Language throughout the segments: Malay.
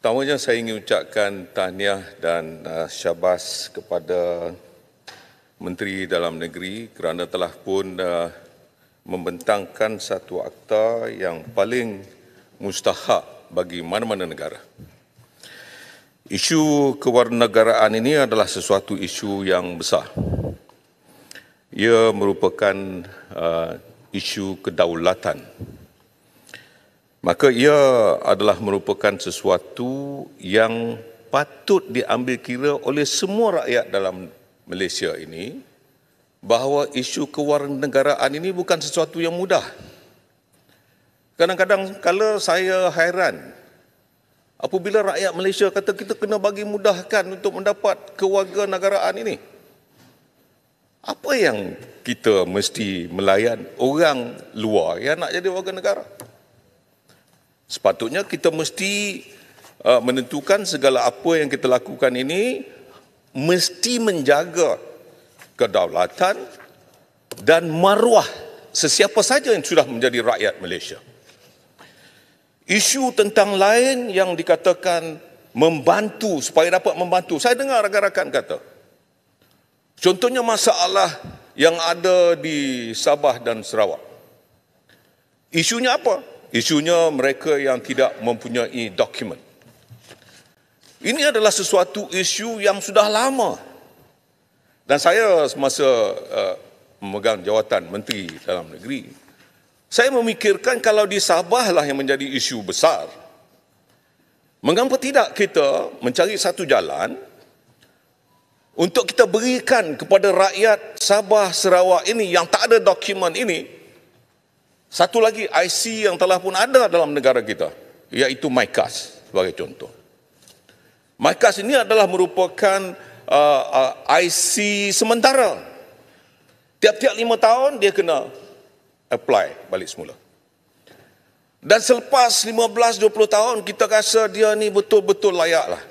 Pertamanya saya ingin ucapkan tahniah dan syabas kepada Menteri Dalam Negeri kerana telah pun membentangkan satu akta yang paling mustahak bagi mana-mana negara. Isu kewarganegaraan ini adalah sesuatu isu yang besar. Ia merupakan isu kedaulatan. Maka ia adalah merupakan sesuatu yang patut diambil kira oleh semua rakyat dalam Malaysia ini, bahawa isu kewarganegaraan ini bukan sesuatu yang mudah. Kadang-kadang kala saya hairan apabila rakyat Malaysia kata kita kena bagi mudahkan untuk mendapat kewarganegaraan ini. Apa yang kita mesti melayan orang luar yang nak jadi warga negara? Sepatutnya kita mesti menentukan segala apa yang kita lakukan ini mesti menjaga kedaulatan dan maruah sesiapa saja yang sudah menjadi rakyat Malaysia. Isu tentang lain yang dikatakan membantu supaya dapat membantu. Saya dengar rakan-rakan kata. Contohnya masalah yang ada di Sabah dan Sarawak. Isunya apa? Isunya mereka yang tidak mempunyai dokumen. Ini adalah sesuatu isu yang sudah lama. Dan saya semasa memegang jawatan Menteri Dalam Negeri, saya memikirkan kalau di Sabah lah yang menjadi isu besar, mengapa tidak kita mencari satu jalan untuk kita berikan kepada rakyat Sabah Sarawak ini yang tak ada dokumen ini, satu lagi IC yang telah pun ada dalam negara kita, iaitu MyKAS sebagai contoh. MyKAS ini adalah merupakan IC sementara. Tiap-tiap 5 tahun dia kena apply balik semula. Dan selepas 15-20 tahun kita rasa dia ni betul-betul layak lah.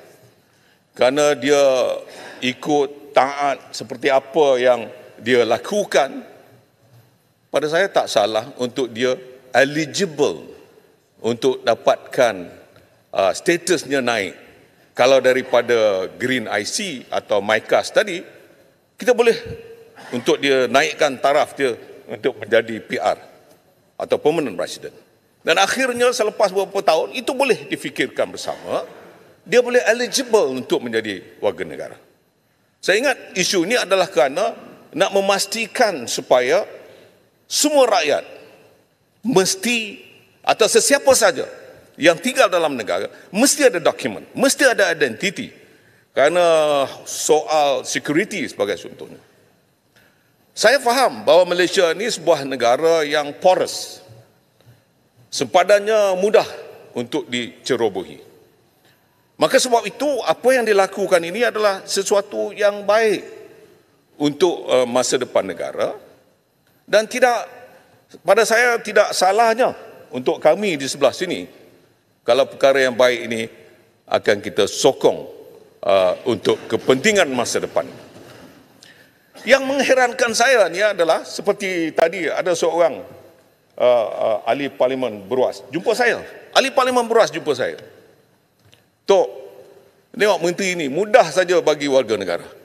Kerana dia ikut taat seperti apa yang dia lakukan. Pada saya tak salah untuk dia eligible untuk dapatkan statusnya naik. Kalau daripada Green IC atau MyKAS tadi, kita boleh untuk dia naikkan taraf dia untuk menjadi PR atau permanent resident. Dan akhirnya selepas beberapa tahun, itu boleh difikirkan bersama, dia boleh eligible untuk menjadi warga negara. Saya ingat isu ini adalah kerana nak memastikan supaya semua rakyat mesti atau sesiapa saja yang tinggal dalam negara mesti ada dokumen, mesti ada identiti. Kerana soal security sebagai contohnya. Saya faham bahawa Malaysia ini sebuah negara yang porous. Sempadannya mudah untuk dicerobohi. Maka sebab itu apa yang dilakukan ini adalah sesuatu yang baik untuk masa depan negara. Dan pada saya tidak salahnya untuk kami di sebelah sini kalau perkara yang baik ini akan kita sokong untuk kepentingan masa depan. Yang mengherankan saya ni adalah seperti tadi ada seorang ahli parlimen Beruas jumpa saya. Ahli parlimen Beruas jumpa saya. Tok, tengok menteri ini mudah saja bagi warga negara.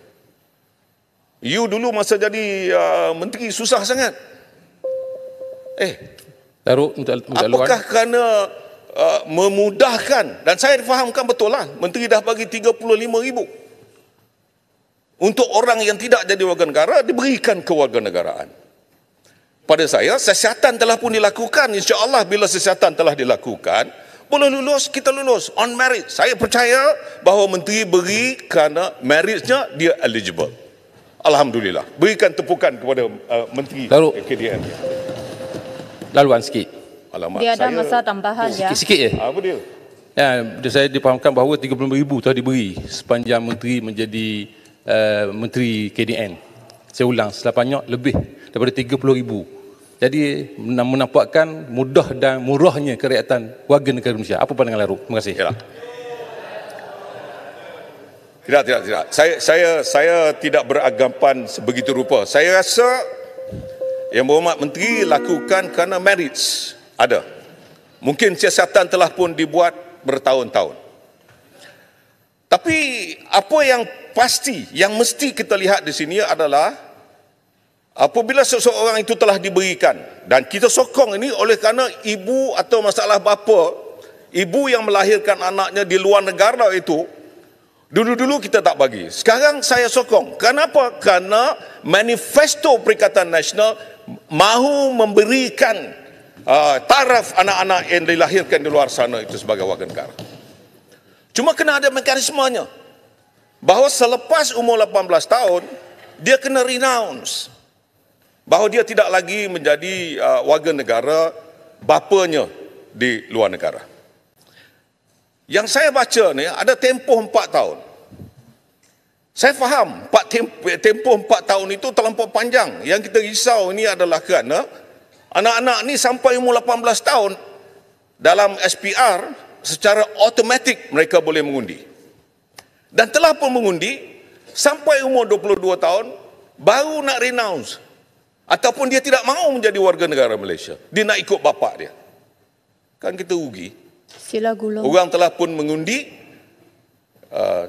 You dulu masa jadi menteri susah sangat. Apakah kerana memudahkan? Dan saya fahamkan betul lah, menteri dah bagi 35,000 untuk orang yang tidak jadi warga negara diberikan kewarganegaraan. Pada saya, siasatan telah pun dilakukan. InsyaAllah bila siasatan telah dilakukan, boleh lulus, kita lulus on merit. Saya percaya bahawa menteri beri kerana meritnya dia eligible. Alhamdulillah. Berikan tepukan kepada Menteri KDN. Laluan sikit. Alamak, dia ada masa tambahan ya. Sikit je. Apa dia? Ya, saya dipahamkan bahawa 30,000 telah diberi sepanjang menteri menjadi Menteri KDN. Saya ulang, setelahnya lebih daripada 30,000. Jadi menampakkan mudah dan murahnya kerakyatan warga negara Malaysia. Apa pandangan Larut? Terima kasih. Yalah. Tidak. Saya tidak beranggapan sebegitu rupa. Saya rasa Yang Berhormat Menteri lakukan kerana merits ada. Mungkin siasatan telah pun dibuat bertahun-tahun. Tapi apa yang pasti, yang mesti kita lihat di sini adalah apabila seseorang itu telah diberikan, dan kita sokong ini oleh kerana ibu atau masalah bapa, ibu yang melahirkan anaknya di luar negara itu, dulu-dulu kita tak bagi. Sekarang saya sokong. Kenapa? Kerana manifesto Perikatan Nasional mahu memberikan taraf anak-anak yang dilahirkan di luar sana itu sebagai warga negara. Cuma kena ada mekanismenya. Bahawa selepas umur 18 tahun, dia kena renounce. Bahawa dia tidak lagi menjadi warga negara bapanya di luar negara. Yang saya baca ni ada tempoh 4 tahun. Saya faham tempoh 4 tahun itu terlampau panjang. Yang kita risau ini adalah kerana anak-anak ni sampai umur 18 tahun dalam SPR secara automatik mereka boleh mengundi. Dan telah pun mengundi sampai umur 22 tahun baru nak renounce. Ataupun dia tidak mahu menjadi warga negara Malaysia. Dia nak ikut bapa dia. Kan kita rugi. Sila Gulo. Orang telah pun mengundi.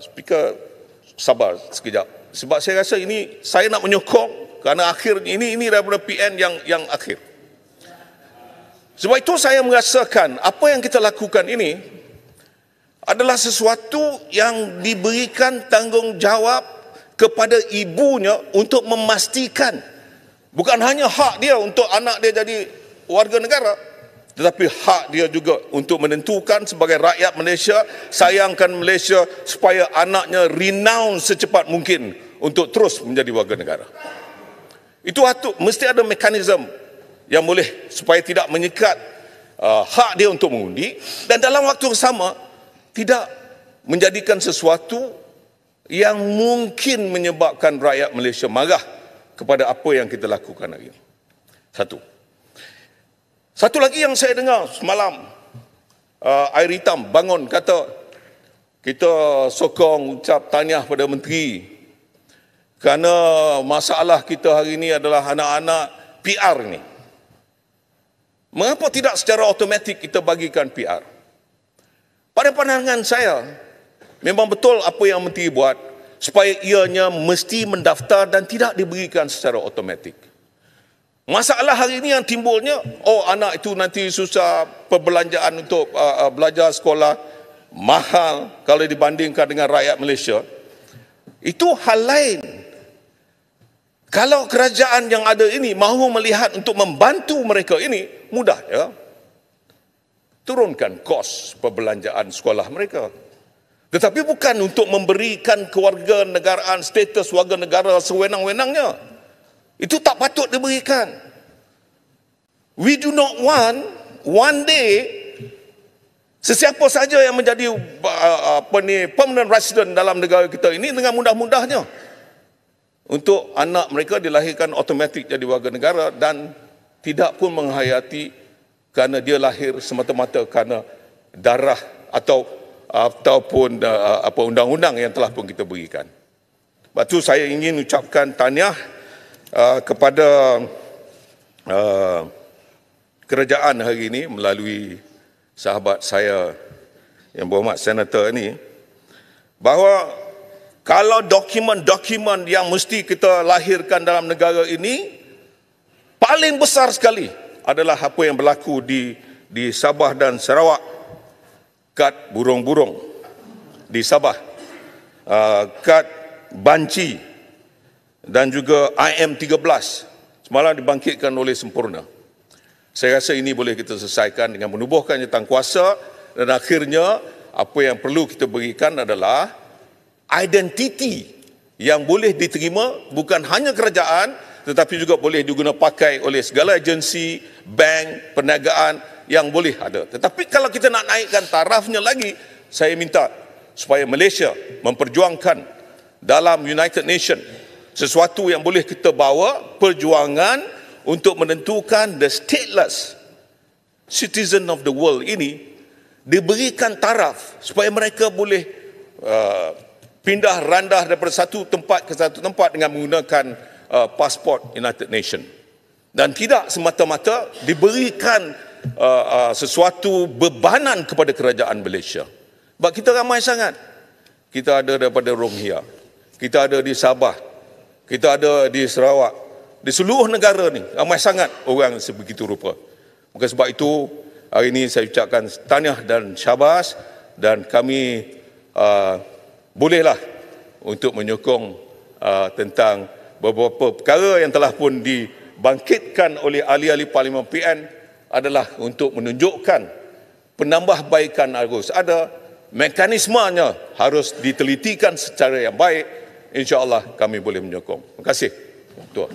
Speaker sabar sekejap. Sebab saya rasa ini saya nak menyokong kerana akhir ini daripada PN yang akhir. Sebab itu saya merasakan apa yang kita lakukan ini adalah sesuatu yang diberikan tanggungjawab kepada ibunya untuk memastikan bukan hanya hak dia untuk anak dia jadi warga negara, tetapi hak dia juga untuk menentukan sebagai rakyat Malaysia, sayangkan Malaysia supaya anaknya renounce secepat mungkin untuk terus menjadi warga negara. Itu mesti ada mekanisme yang boleh supaya tidak menyekat hak dia untuk mengundi dan dalam waktu yang sama tidak menjadikan sesuatu yang mungkin menyebabkan rakyat Malaysia marah kepada apa yang kita lakukan hari ini. Satu lagi yang saya dengar semalam, Air Hitam bangun kata kita sokong ucap tahniah pada menteri kerana masalah kita hari ini adalah anak-anak PR ni. Mengapa tidak secara automatik kita bagikan PR? Pada pandangan saya, memang betul apa yang menteri buat supaya ianya mesti mendaftar dan tidak diberikan secara automatik. Masalah hari ini yang timbulnya, anak itu nanti susah perbelanjaan untuk belajar sekolah, mahal kalau dibandingkan dengan rakyat Malaysia. Itu hal lain. Kalau kerajaan yang ada ini mahu melihat untuk membantu mereka ini, mudah ya. Turunkan kos perbelanjaan sekolah mereka. Tetapi bukan untuk memberikan kewarganegaraan, status warga negara sewenang-wenangnya. Itu tak patut diberikan. We do not want one day sesiapa saja yang menjadi permanent resident dalam negara kita ini dengan mudah-mudahnya untuk anak mereka dilahirkan automatik jadi warga negara dan tidak pun menghayati kerana dia lahir semata-mata kerana darah ataupun undang-undang yang telah pun kita berikan. Sebab itu saya ingin ucapkan tahniah kepada kerajaan hari ini melalui sahabat saya yang berhormat senator ini, bahawa kalau dokumen-dokumen yang mesti kita lahirkan dalam negara ini paling besar sekali adalah apa yang berlaku di Sabah dan Sarawak, kad burung-burung di Sabah, kad banci dan juga IM13 semalam dibangkitkan oleh Sempurna. Saya rasa ini boleh kita selesaikan dengan menubuhkan jawatan dan akhirnya apa yang perlu kita berikan adalah identiti yang boleh diterima bukan hanya kerajaan tetapi juga boleh digunakan pakai oleh segala agensi, bank, perniagaan yang boleh ada. Tetapi kalau kita nak naikkan tarafnya lagi, saya minta supaya Malaysia memperjuangkan dalam United Nations sesuatu yang boleh kita bawa perjuangan untuk menentukan the stateless citizen of the world ini diberikan taraf supaya mereka boleh pindah randah daripada satu tempat ke satu tempat dengan menggunakan pasport United Nations dan tidak semata-mata diberikan sesuatu bebanan kepada kerajaan Malaysia. Sebab kita ramai sangat. kita ada daripada Romhia, kita ada di Sabah, kita ada di Sarawak, di seluruh negara ni ramai sangat orang sebegitu rupa. Maka sebab itu hari ini saya ucapkan tahniah dan syabas, dan kami bolehlah untuk menyokong tentang beberapa perkara yang telah pun dibangkitkan oleh ahli-ahli Parlimen PN adalah untuk menunjukkan penambahbaikan harus ada, mekanismenya harus ditelitikan secara yang baik. InsyaAllah kami boleh menyokong. Terima kasih. Tuan.